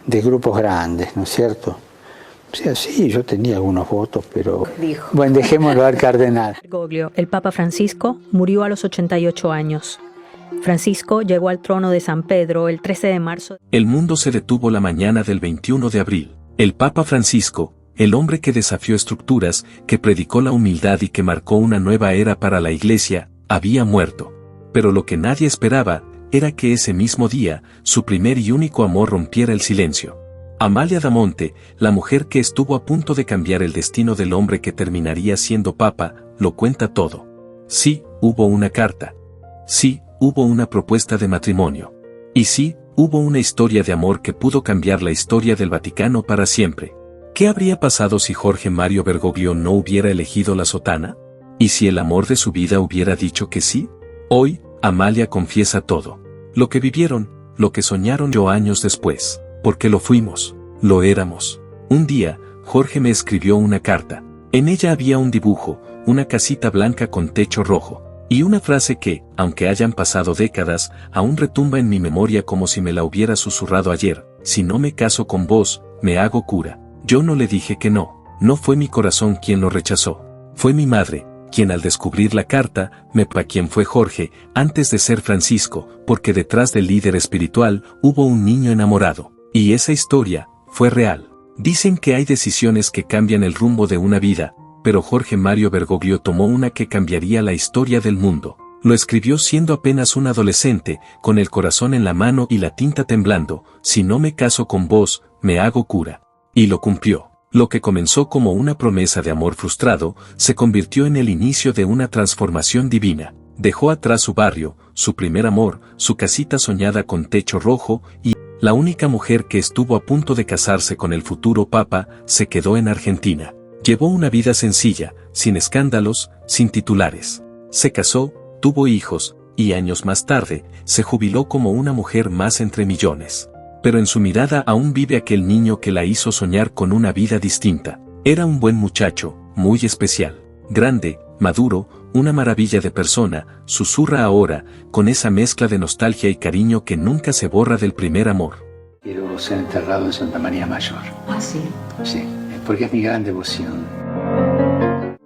de grupos grandes, ¿no es cierto? O sea, sí, yo tenía algunos votos, pero Dijo. bueno, dejémoslo al cardenal. Bergoglio, el Papa Francisco, murió a los 88 años. Francisco llegó al trono de San Pedro el 13 de marzo. El mundo se detuvo la mañana del 21 de abril. El Papa Francisco, el hombre que desafió estructuras, que predicó la humildad y que marcó una nueva era para la Iglesia, había muerto. Pero lo que nadie esperaba, era que ese mismo día, su primer y único amor rompiera el silencio. Amalia da Monte, la mujer que estuvo a punto de cambiar el destino del hombre que terminaría siendo papa, lo cuenta todo. Sí, hubo una carta. Sí, hubo una propuesta de matrimonio. Y sí, hubo una historia de amor que pudo cambiar la historia del Vaticano para siempre. ¿Qué habría pasado si Jorge Mario Bergoglio no hubiera elegido la sotana? ¿Y si el amor de su vida hubiera dicho que sí? Hoy, Amalia confiesa todo. Lo que vivieron, lo que soñaron yo años después. Porque lo fuimos, lo éramos. Un día, Jorge me escribió una carta. En ella había un dibujo, una casita blanca con techo rojo, y una frase que, aunque hayan pasado décadas, aún retumba en mi memoria como si me la hubiera susurrado ayer: si no me caso con vos, me hago cura. Yo no le dije que no, no fue mi corazón quien lo rechazó. Fue mi madre, quien al descubrir la carta, quien fue Jorge, antes de ser Francisco, porque detrás del líder espiritual hubo un niño enamorado. Y esa historia fue real. Dicen que hay decisiones que cambian el rumbo de una vida, pero Jorge Mario Bergoglio tomó una que cambiaría la historia del mundo. Lo escribió siendo apenas un adolescente, con el corazón en la mano y la tinta temblando: si no me caso con vos, me hago cura. Y lo cumplió. Lo que comenzó como una promesa de amor frustrado, se convirtió en el inicio de una transformación divina. Dejó atrás su barrio, su primer amor, su casita soñada con techo rojo, y la única mujer que estuvo a punto de casarse con el futuro papa, se quedó en Argentina. Llevó una vida sencilla, sin escándalos, sin titulares. Se casó, tuvo hijos, y años más tarde, se jubiló como una mujer más entre millones. Pero en su mirada aún vive aquel niño que la hizo soñar con una vida distinta. Era un buen muchacho, muy especial, grande, maduro, una maravilla de persona, susurra ahora, con esa mezcla de nostalgia y cariño que nunca se borra del primer amor. Quiero ser enterrado en Santa María Mayor. ¿Ah, sí? Sí, porque es mi gran devoción.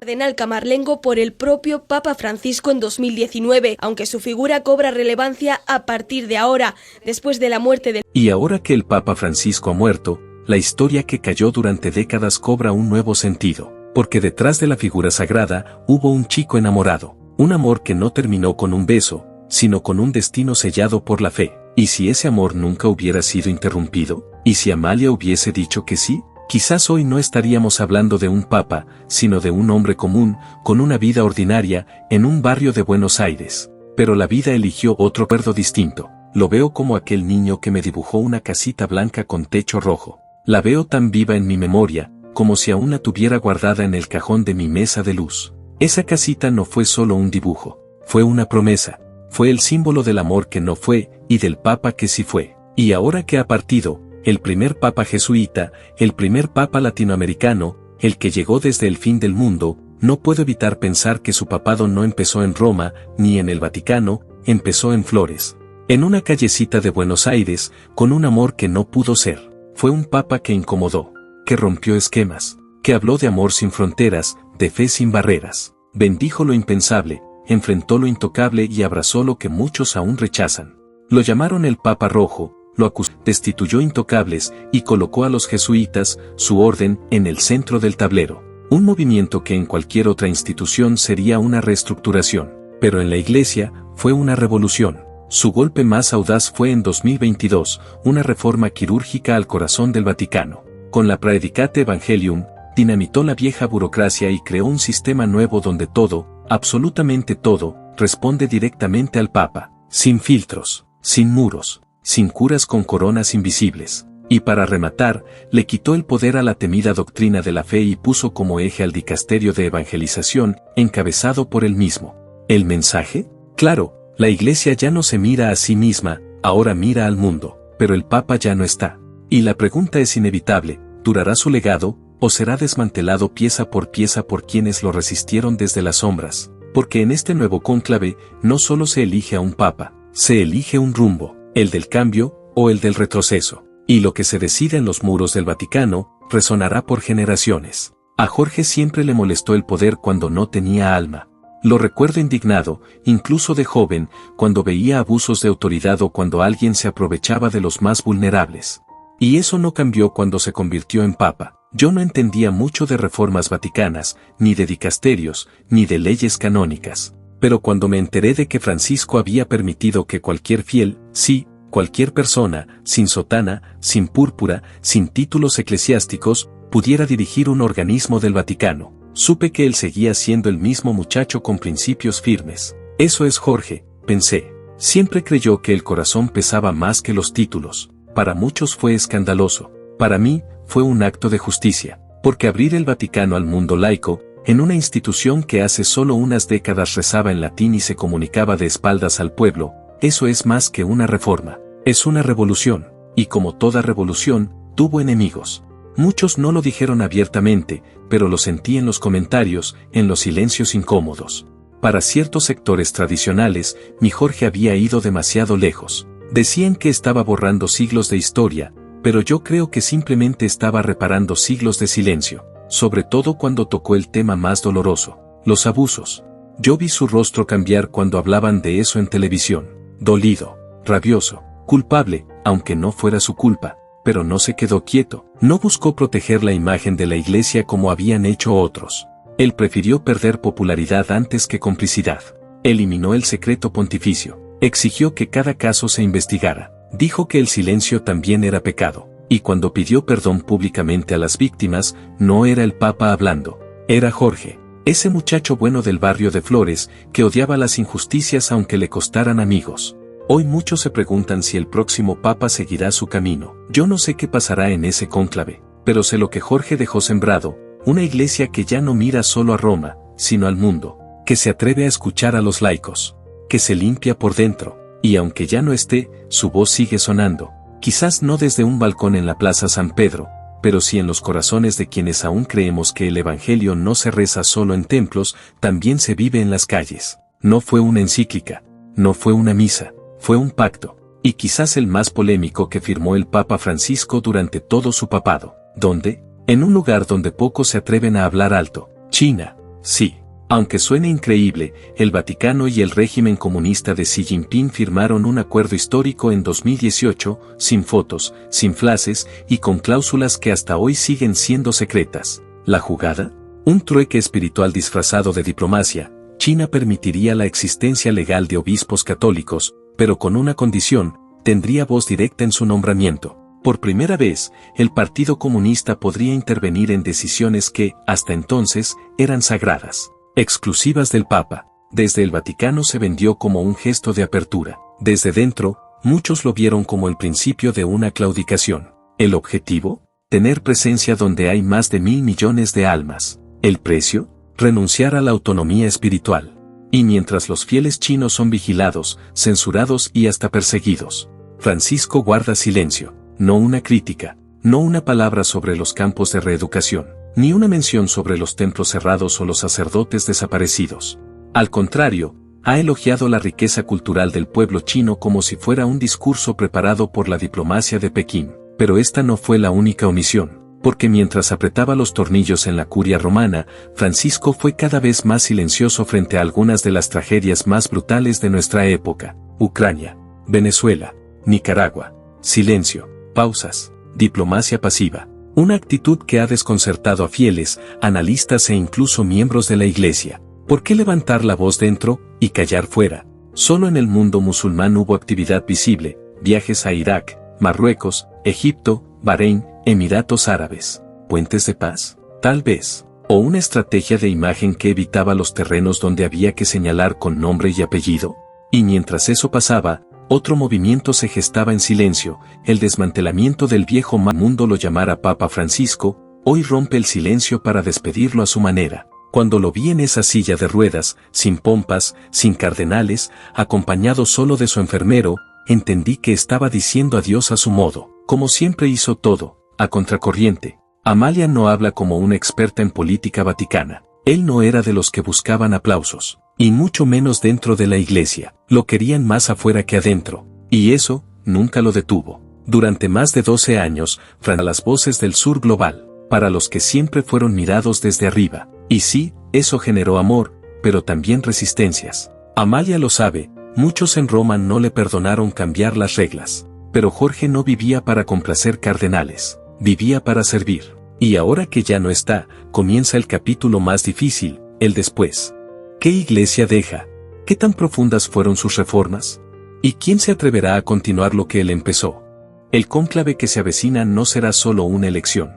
Cardenal Camarlengo por el propio Papa Francisco en 2019, aunque su figura cobra relevancia a partir de ahora, después de la muerte de... Y ahora que el Papa Francisco ha muerto, la historia que cayó durante décadas cobra un nuevo sentido. Porque detrás de la figura sagrada hubo un chico enamorado, un amor que no terminó con un beso, sino con un destino sellado por la fe. ¿Y si ese amor nunca hubiera sido interrumpido? ¿Y si Amalia hubiese dicho que sí? Quizás hoy no estaríamos hablando de un papa, sino de un hombre común, con una vida ordinaria, en un barrio de Buenos Aires. Pero la vida eligió otro recuerdo distinto. Lo veo como aquel niño que me dibujó una casita blanca con techo rojo. La veo tan viva en mi memoria, como si aún la tuviera guardada en el cajón de mi mesa de luz. Esa casita no fue solo un dibujo, fue una promesa, fue el símbolo del amor que no fue, y del papa que sí fue. Y ahora que ha partido, el primer papa jesuita, el primer papa latinoamericano, el que llegó desde el fin del mundo, no puedo evitar pensar que su papado no empezó en Roma, ni en el Vaticano, empezó en Flores. En una callecita de Buenos Aires, con un amor que no pudo ser. Fue un papa que incomodó, que rompió esquemas, que habló de amor sin fronteras, de fe sin barreras. Bendijo lo impensable, enfrentó lo intocable y abrazó lo que muchos aún rechazan. Lo llamaron el Papa Rojo, lo acusó, destituyó intocables y colocó a los jesuitas, su orden, en el centro del tablero. Un movimiento que en cualquier otra institución sería una reestructuración, pero en la Iglesia fue una revolución. Su golpe más audaz fue en 2022, una reforma quirúrgica al corazón del Vaticano. Con la Praedicate Evangelium, dinamitó la vieja burocracia y creó un sistema nuevo donde todo, absolutamente todo, responde directamente al Papa, sin filtros, sin muros, sin curas con coronas invisibles. Y para rematar, le quitó el poder a la temida doctrina de la fe y puso como eje al dicasterio de evangelización, encabezado por él mismo. ¿El mensaje? Claro, la Iglesia ya no se mira a sí misma, ahora mira al mundo, pero el Papa ya no está. Y la pregunta es inevitable: ¿durará su legado, o será desmantelado pieza por quienes lo resistieron desde las sombras? Porque en este nuevo cónclave, no solo se elige a un Papa, se elige un rumbo, el del cambio, o el del retroceso. Y lo que se decida en los muros del Vaticano, resonará por generaciones. A Jorge siempre le molestó el poder cuando no tenía alma. Lo recuerdo indignado, incluso de joven, cuando veía abusos de autoridad o cuando alguien se aprovechaba de los más vulnerables. Y eso no cambió cuando se convirtió en papa. Yo no entendía mucho de reformas vaticanas, ni de dicasterios, ni de leyes canónicas. Pero cuando me enteré de que Francisco había permitido que cualquier fiel, sí, cualquier persona, sin sotana, sin púrpura, sin títulos eclesiásticos, pudiera dirigir un organismo del Vaticano, supe que él seguía siendo el mismo muchacho con principios firmes. Eso es Jorge, pensé. Siempre creyó que el corazón pesaba más que los títulos. Para muchos fue escandaloso. Para mí, fue un acto de justicia, porque abrir el Vaticano al mundo laico, en una institución que hace solo unas décadas rezaba en latín y se comunicaba de espaldas al pueblo, eso es más que una reforma, es una revolución, y como toda revolución, tuvo enemigos. Muchos no lo dijeron abiertamente, pero lo sentí en los comentarios, en los silencios incómodos. Para ciertos sectores tradicionales, mi Jorge había ido demasiado lejos. Decían que estaba borrando siglos de historia, pero yo creo que simplemente estaba reparando siglos de silencio, sobre todo cuando tocó el tema más doloroso, los abusos. Yo vi su rostro cambiar cuando hablaban de eso en televisión, dolido, rabioso, culpable, aunque no fuera su culpa, pero no se quedó quieto, no buscó proteger la imagen de la Iglesia como habían hecho otros. Él prefirió perder popularidad antes que complicidad. Eliminó el secreto pontificio, exigió que cada caso se investigara. Dijo que el silencio también era pecado, y cuando pidió perdón públicamente a las víctimas, no era el Papa hablando, era Jorge, ese muchacho bueno del barrio de Flores, que odiaba las injusticias aunque le costaran amigos. Hoy muchos se preguntan si el próximo Papa seguirá su camino. Yo no sé qué pasará en ese cónclave, pero sé lo que Jorge dejó sembrado, una iglesia que ya no mira solo a Roma, sino al mundo, que se atreve a escuchar a los laicos, que se limpia por dentro. Y aunque ya no esté, su voz sigue sonando, quizás no desde un balcón en la Plaza San Pedro, pero sí en los corazones de quienes aún creemos que el Evangelio no se reza solo en templos, también se vive en las calles. No fue una encíclica, no fue una misa, fue un pacto, y quizás el más polémico que firmó el Papa Francisco durante todo su papado. ¿Dónde? En un lugar donde pocos se atreven a hablar alto, China, sí. Aunque suene increíble, el Vaticano y el régimen comunista de Xi Jinping firmaron un acuerdo histórico en 2018, sin fotos, sin flashes y con cláusulas que hasta hoy siguen siendo secretas. ¿La jugada? Un trueque espiritual disfrazado de diplomacia. China permitiría la existencia legal de obispos católicos, pero con una condición, tendría voz directa en su nombramiento. Por primera vez, el Partido Comunista podría intervenir en decisiones que, hasta entonces, eran sagradas, exclusivas del Papa. Desde el Vaticano se vendió como un gesto de apertura. Desde dentro, muchos lo vieron como el principio de una claudicación. ¿El objetivo? Tener presencia donde hay más de 1.000 millones de almas. ¿El precio? Renunciar a la autonomía espiritual. Y mientras los fieles chinos son vigilados, censurados y hasta perseguidos, Francisco guarda silencio. No una crítica, no una palabra sobre los campos de reeducación, ni una mención sobre los templos cerrados o los sacerdotes desaparecidos. Al contrario, ha elogiado la riqueza cultural del pueblo chino como si fuera un discurso preparado por la diplomacia de Pekín. Pero esta no fue la única omisión, porque mientras apretaba los tornillos en la curia romana, Francisco fue cada vez más silencioso frente a algunas de las tragedias más brutales de nuestra época. Ucrania, Venezuela, Nicaragua. Silencio, pausas, diplomacia pasiva. Una actitud que ha desconcertado a fieles, analistas e incluso miembros de la Iglesia. ¿Por qué levantar la voz dentro y callar fuera? Solo en el mundo musulmán hubo actividad visible, viajes a Irak, Marruecos, Egipto, Bahrein, Emiratos Árabes. ¿Puentes de paz? Tal vez. ¿O una estrategia de imagen que evitaba los terrenos donde había que señalar con nombre y apellido? Y mientras eso pasaba, otro movimiento se gestaba en silencio, el desmantelamiento del viejo mundo lo llamara Papa Francisco, hoy rompe el silencio para despedirlo a su manera. Cuando lo vi en esa silla de ruedas, sin pompas, sin cardenales, acompañado solo de su enfermero, entendí que estaba diciendo adiós a su modo, como siempre hizo todo, a contracorriente. Amalia no habla como una experta en política vaticana. Él no era de los que buscaban aplausos, y mucho menos dentro de la Iglesia. Lo querían más afuera que adentro, y eso nunca lo detuvo. Durante más de 12 años, frente a las voces del sur global, para los que siempre fueron mirados desde arriba. Y sí, eso generó amor, pero también resistencias. Amalia lo sabe, muchos en Roma no le perdonaron cambiar las reglas. Pero Jorge no vivía para complacer cardenales, vivía para servir. Y ahora que ya no está, comienza el capítulo más difícil, el después. ¿Qué iglesia deja? ¿Qué tan profundas fueron sus reformas? ¿Y quién se atreverá a continuar lo que él empezó? El cónclave que se avecina no será solo una elección.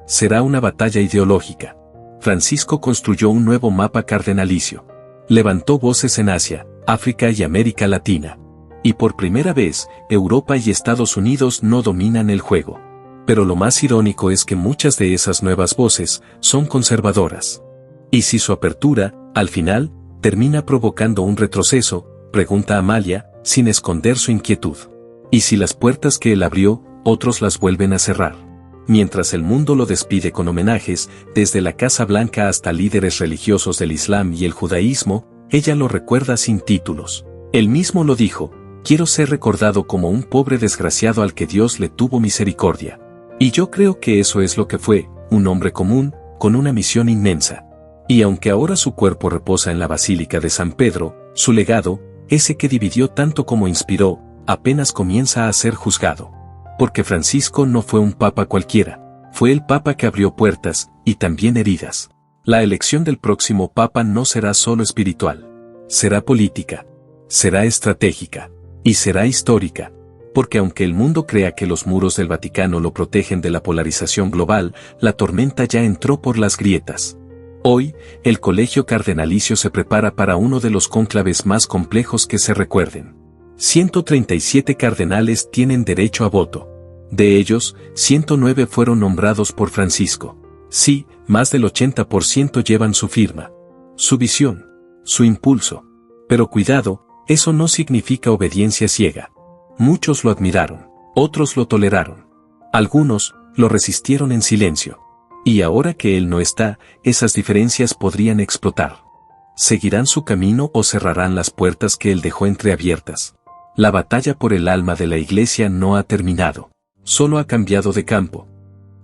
Será una batalla ideológica. Francisco construyó un nuevo mapa cardenalicio. Levantó voces en Asia, África y América Latina. Y por primera vez, Europa y Estados Unidos no dominan el juego. Pero lo más irónico es que muchas de esas nuevas voces son conservadoras. ¿Y si su apertura, al final, termina provocando un retroceso?, pregunta Amalia, sin esconder su inquietud. ¿Y si las puertas que él abrió, otros las vuelven a cerrar? Mientras el mundo lo despide con homenajes, desde la Casa Blanca hasta líderes religiosos del Islam y el judaísmo, ella lo recuerda sin títulos. Él mismo lo dijo: quiero ser recordado como un pobre desgraciado al que Dios le tuvo misericordia. Y yo creo que eso es lo que fue, un hombre común, con una misión inmensa. Y aunque ahora su cuerpo reposa en la Basílica de San Pedro, su legado, ese que dividió tanto como inspiró, apenas comienza a ser juzgado. Porque Francisco no fue un papa cualquiera, fue el papa que abrió puertas, y también heridas. La elección del próximo papa no será solo espiritual, será política, será estratégica, y será histórica. Porque aunque el mundo crea que los muros del Vaticano lo protegen de la polarización global, la tormenta ya entró por las grietas. Hoy, el Colegio Cardenalicio se prepara para uno de los cónclaves más complejos que se recuerden. 137 cardenales tienen derecho a voto. De ellos, 109 fueron nombrados por Francisco. Sí, más del 80% llevan su firma, su visión, su impulso. Pero cuidado, eso no significa obediencia ciega. Muchos lo admiraron, otros lo toleraron. Algunos lo resistieron en silencio. Y ahora que él no está, esas diferencias podrían explotar. ¿Seguirán su camino o cerrarán las puertas que él dejó entreabiertas? La batalla por el alma de la Iglesia no ha terminado, solo ha cambiado de campo.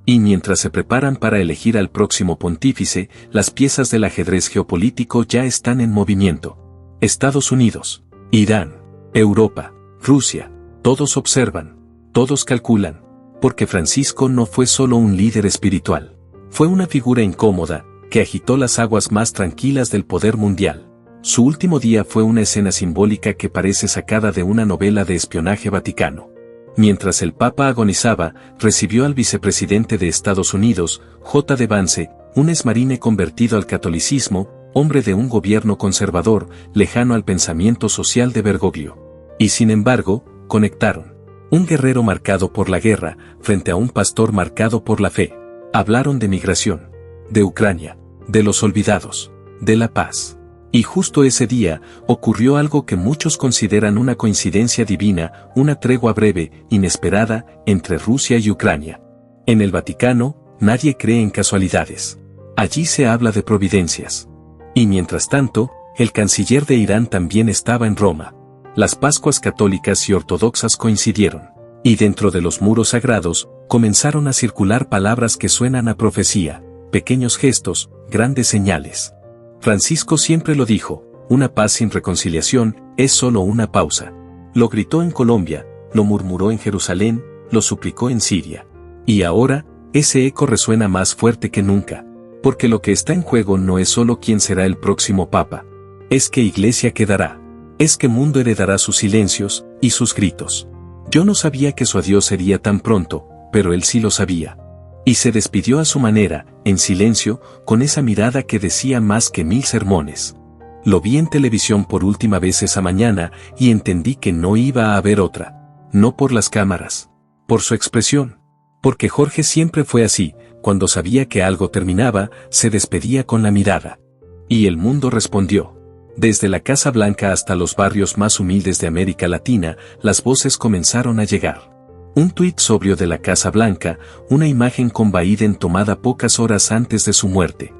Y mientras se preparan para elegir al próximo pontífice, las piezas del ajedrez geopolítico ya están en movimiento. Estados Unidos, Irán, Europa, Rusia, todos observan, todos calculan, porque Francisco no fue solo un líder espiritual. Fue una figura incómoda, que agitó las aguas más tranquilas del poder mundial. Su último día fue una escena simbólica que parece sacada de una novela de espionaje vaticano. Mientras el Papa agonizaba, recibió al vicepresidente de Estados Unidos, J.D. Vance, un exmarine convertido al catolicismo, hombre de un gobierno conservador, lejano al pensamiento social de Bergoglio. Y sin embargo, conectaron. Un guerrero marcado por la guerra, frente a un pastor marcado por la fe. Hablaron de migración, de Ucrania, de los olvidados, de la paz. Y justo ese día, ocurrió algo que muchos consideran una coincidencia divina, una tregua breve, inesperada, entre Rusia y Ucrania. En el Vaticano, nadie cree en casualidades. Allí se habla de providencias. Y mientras tanto, el canciller de Irán también estaba en Roma. Las Pascuas católicas y ortodoxas coincidieron. Y dentro de los muros sagrados, comenzaron a circular palabras que suenan a profecía, pequeños gestos, grandes señales. Francisco siempre lo dijo: una paz sin reconciliación es solo una pausa. Lo gritó en Colombia, lo murmuró en Jerusalén, lo suplicó en Siria. Y ahora, ese eco resuena más fuerte que nunca, porque lo que está en juego no es solo quién será el próximo papa. Es qué iglesia quedará. Es qué mundo heredará sus silencios y sus gritos. Yo no sabía que su adiós sería tan pronto, pero él sí lo sabía. Y se despidió a su manera, en silencio, con esa mirada que decía más que 1000 sermones. Lo vi en televisión por última vez esa mañana y entendí que no iba a haber otra. No por las cámaras, por su expresión. Porque Jorge siempre fue así, cuando sabía que algo terminaba, se despedía con la mirada. Y el mundo respondió. Desde la Casa Blanca hasta los barrios más humildes de América Latina, las voces comenzaron a llegar. Un tuit sobrio de la Casa Blanca, una imagen con Biden tomada pocas horas antes de su muerte.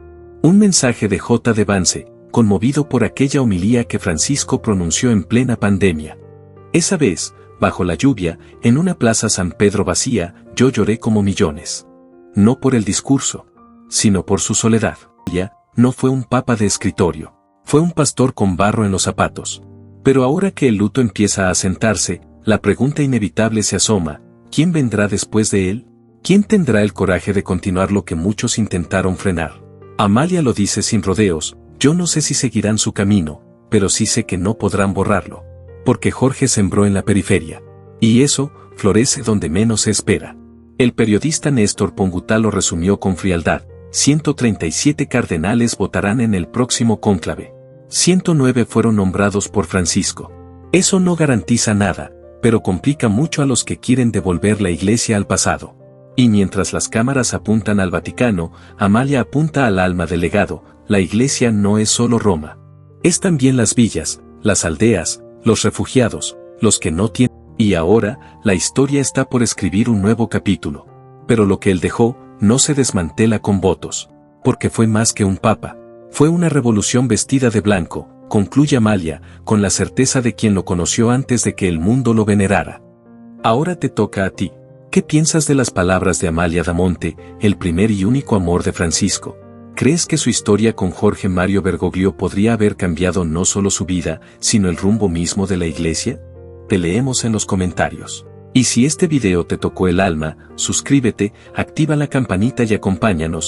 Un mensaje de J.D. Vance, conmovido por aquella homilía que Francisco pronunció en plena pandemia. Esa vez, bajo la lluvia, en una plaza San Pedro vacía, yo lloré como millones. No por el discurso, sino por su soledad. Ella no fue un papa de escritorio, fue un pastor con barro en los zapatos. Pero ahora que el luto empieza a asentarse, la pregunta inevitable se asoma: ¿quién vendrá después de él? ¿Quién tendrá el coraje de continuar lo que muchos intentaron frenar? Amalia lo dice sin rodeos: yo no sé si seguirán su camino, pero sí sé que no podrán borrarlo. Porque Jorge sembró en la periferia. Y eso, florece donde menos se espera. El periodista Néstor Pongutá lo resumió con frialdad: 137 cardenales votarán en el próximo cónclave. 109 fueron nombrados por Francisco. Eso no garantiza nada, pero complica mucho a los que quieren devolver la Iglesia al pasado. Y mientras las cámaras apuntan al Vaticano, Amalia apunta al alma del legado: la Iglesia no es solo Roma. Es también las villas, las aldeas, los refugiados, los que no tienen. Y ahora, la historia está por escribir un nuevo capítulo. Pero lo que él dejó, no se desmantela con votos. Porque fue más que un papa. Fue una revolución vestida de blanco, concluye Amalia, con la certeza de quien lo conoció antes de que el mundo lo venerara. Ahora te toca a ti. ¿Qué piensas de las palabras de Amalia Damonte, el primer y único amor de Francisco? ¿Crees que su historia con Jorge Mario Bergoglio podría haber cambiado no solo su vida, sino el rumbo mismo de la Iglesia? Te leemos en los comentarios. Y si este video te tocó el alma, suscríbete, activa la campanita y acompáñanos,